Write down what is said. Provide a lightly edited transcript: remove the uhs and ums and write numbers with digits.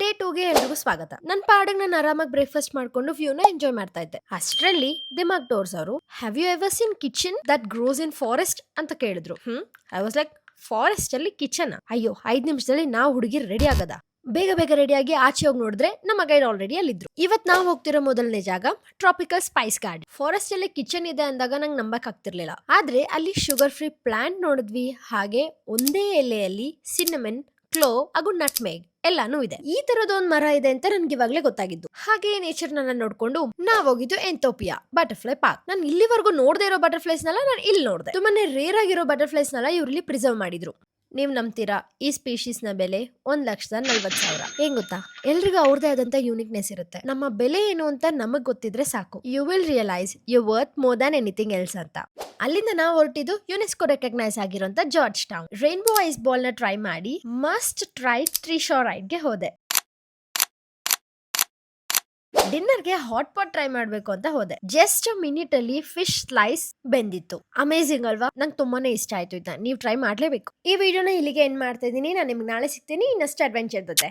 Day 2ಗೆ ಎಲ್ರಿಗೂ ಸ್ವಾಗತ. ನನ್ನ ಪಾಡಿಗೆ ನಾನು ಆರಾಮಾಗಿ ಬ್ರೇಕ್ಫಾಸ್ಟ್ ಮಾಡ್ಕೊಂಡು ವ್ಯೂನ ಎಂಜಾಯ್ ಮಾಡ್ತಾ ಇದ್ದೆ. ಅಷ್ಟರಲ್ಲಿ ದಿಮಾಗ್ ಡೋರ್ಸ್ ಅವರು have you ever seen kitchen that grows in forest ಅಂತ ಕೇಳಿದ್ರು. ಐ ವಾಸ್ ಲೈಕ್, ಫಾರೆಸ್ಟ್ ಅಲ್ಲಿ ಕಿಚನ್? ಅಯ್ಯೋ, 5 ನಿಮಿಷದಲ್ಲಿ ನಾವು ಹುಡುಗಿ ರೆಡಿ ಆಗದ. ಬೇಗ ಬೇಗ ರೆಡಿಯಾಗಿ ಆಚೆ ಹೋಗಿ ನೋಡಿದ್ರೆ ನಮ್ಮ ಗೈಡ್ ಆಲ್ರೆಡಿ ಅಲ್ಲಿದ್ರು. ಇವತ್ ನಾವು ಹೋಗ್ತಿರೋ ಮೊದಲನೇ ಜಾಗ ಟ್ರಾಪಿಕಲ್ ಸ್ಪೈಸ್ ಗಾರ್ಡ್. ಫಾರೆಸ್ಟ್ ಅಲ್ಲಿ ಕಿಚನ್ ಇದೆ ಅಂದಾಗ ನಂಗೆ ನಂಬಕ್ ಆಗ್ತಿರ್ಲಿಲ್ಲ. ಆದ್ರೆ ಅಲ್ಲಿ ಶುಗರ್ ಫ್ರೀ ಪ್ಲಾಂಟ್ ನೋಡಿದ್ವಿ. ಹಾಗೆ ಒಂದೇ ಎಲೆಯಲ್ಲಿ ಸಿನ್ನಮನ್, ಕ್ಲೋ ಹಾಗೂ ನಟ್ಮೇಗ್ ಎಲ್ಲಾನು ಇದೆ. ಈ ತರದ ಒಂದ್ ಮರ ಇದೆ ಅಂತ ನನ್ಗೆ ಇವಾಗ್ಲೇ ಗೊತ್ತಾಗಿದ್ದು. ಹಾಗೆ ನೇಚರ್ ನನ್ನ ನೋಡ್ಕೊಂಡು ನಾವ್ ಹೋಗಿದ್ದು ಎಂತೋಪಿಯಾ ಬಟರ್ಫ್ಲೈ ಪಾರ್ಕ್. ನಾನು ಇಲ್ಲಿವರೆಗೂ ನೋಡದೇ ಇರೋ ಬಟರ್ಫ್ಲೈಸ್ ನೆಲ್ಲ ನಾನು ಇಲ್ಲಿ ನೋಡಿದೆ. ತುಂಬಾನೇ ರೇರ್ ಆಗಿರೋ ಬಟರ್ಫ್ಲೈಸ್ ನೆಲ್ಲ ಇವ್ರಲ್ಲಿ ಪ್ರಿಸರ್ವ್ ಮಾಡಿದ್ರು. ನೀವ್ ನಂಬ್ತೀರಾ, ಈ ಸ್ಪೀಶೀಸ್ ನ ಬೆಲೆ 1,40,000. ಏನ್ ಗೊತ್ತಾ, ಎಲ್ರಿಗೂ ಅವ್ರದೇ ಆದಂತ ಯೂನಿಕ್ನೆಸ್ ಇರುತ್ತೆ. ನಮ್ಮ ಬೆಲೆ ಏನು ಅಂತ ನಮಗ್ ಗೊತ್ತಿದ್ರೆ ಸಾಕು. You will realise you worth more than anything else ಅಂತ. ಅಲ್ಲಿಂದ ನಾವು ಹೊರಟಿದ್ದು ಯುನೆಸ್ಕೋ ರೆಕಗ್ನೈಸ್ ಆಗಿರೋಂತ George Town. Rainbow ice ball ನ ಟ್ರೈ ಮಾಡಿ ಮಸ್ಟ್ ಟ್ರೈ ಟ್ರೀಶೋ ರೈಡ್ ಗೆ ಹೋದೆ. ಡಿನ್ನರ್ಗೆ ಹಾಟ್ ಪಾಟ್ ಟ್ರೈ ಮಾಡ್ಬೇಕು ಅಂತ ಹೋದೆ. ಜಸ್ಟ್ ಮಿನಿಟ್ ಅಲ್ಲಿ ಫಿಶ್ ಸ್ಲೈಸ್ ಬೆಂದಿತ್ತು. ಅಮೇಸಿಂಗ್ ಅಲ್ವಾ? ನಂಗೆ ತುಂಬಾನೇ ಇಷ್ಟ ಆಯ್ತು. ಇದನ್ನ ನೀವು ಟ್ರೈ ಮಾಡ್ಲೇಬೇಕು. ಈ ವಿಡಿಯೋನ ಇಲ್ಲಿಗೆ ಎಂಡ್ ಮಾಡ್ತಾ ಇದೀನಿ. ನಾನು ನಿಮ್ಗೆ ನಾಳೆ ಸಿಗ್ತೀನಿ ಇನ್ನಷ್ಟು ಅಡ್ವೆಂಚರ್ ಜೊತೆ.